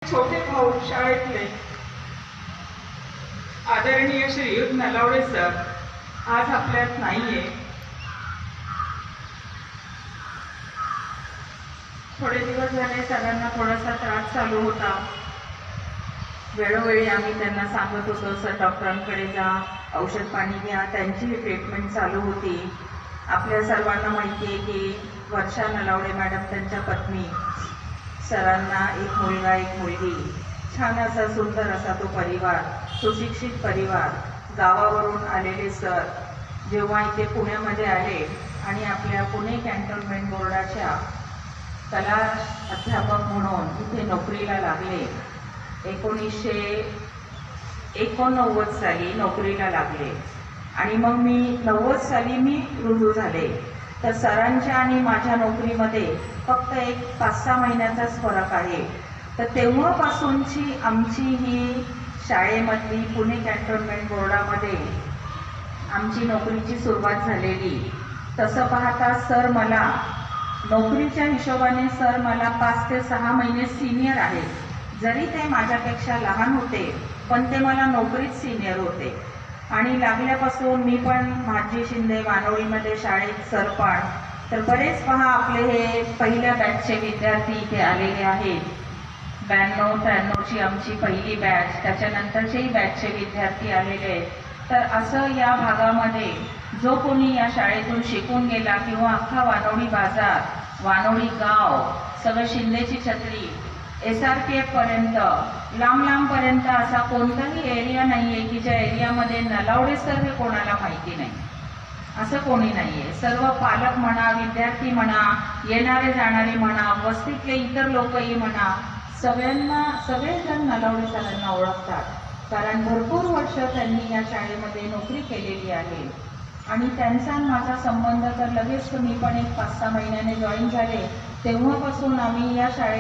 छोटे भाऊ शाळेतले आदरणीय श्रीयुत नलावडे सर आज आपल्यात नाहीये। थोडे दिवस झाले सरांना थोडासा त्रास चालू होता। वेळोवेळी आम्ही त्यांना सांगत होतो सर डॉक्टरांकडे जा, औषध पाणी घ्या, त्यांची ट्रीटमेंट चालू होती। आपल्या सर्वांना माहिती आहे की वर्षा नलावडे मॅडम त्यांच्या पत्नी, सरांना एक मुलगा एक मुलगी, छान असा सुंदर असा तो परिवार, सुशिक्षित परिवार, गावावरून आलेले सर जेव्हा इथे पुण्यामध्ये आले आणि आपल्या पुणे कॅन्टोन्मेंट बोर्डाच्या कला अध्यापक म्हणून इथे नोकरीला लागले। 1989 साली नोकरीला लागले आणि मग मी 90 साली मी रुजू झाले। तर सरांच्या आणि माझ्या नोकरीमध्ये फक्त एक 5-6 महिन्याचाच फरक आहे। तर तेव्हापासूनची आमची ही शाळेमधली पुणे कॅन्टोन्मेंट बोर्डामध्ये आमची नोकरीची सुरुवात झालेली। तसं पाहता सर मला नोकरीच्या हिशोबाने सर मला 5 ते 6 महिने सिनियर आहेत। जरी ते माझ्यापेक्षा लहान होते पण ते मला नोकरीत सिनियर होते। आणि लागल्यापासून मी पण माझी शिंदे वानोळीमध्ये शाळेत सरपण, तर बरेच पहा आपले हे पहिल्या बॅचचे विद्यार्थी इथे आलेले आहेत। 92-93ची आमची पहिली बॅच, त्याच्यानंतरचेही बॅचचे विद्यार्थी आलेले आहेत। तर असं या भागामध्ये जो कोणी या शाळेतून शिकून गेला किंवा अख्खा वानोळी बाजार, वानोळी गाव, सगळं शिंदेची छत्री, SRPF पर्यंत लांब लांबपर्यंत असा कोणताही एरिया नाही आहे की ज्या एरियामध्ये नलावडे सर हे कोणाला माहिती नाही, असं कोणी नाही आहे। सर्व पालक म्हणा, विद्यार्थी म्हणा, येणारे जाणारे म्हणा, वस्तीतले इतर लोकही म्हणा, सगळेजण नलावडे सरांना ओळखतात। कारण भरपूर वर्ष त्यांनी या शाळेमध्ये नोकरी केलेली आहे आणि त्यांचा माझा संबंध तर लगेच मी पण एक 5-6 महिन्याने जॉईन झाले तेव्हापासून आम्ही या शाळेत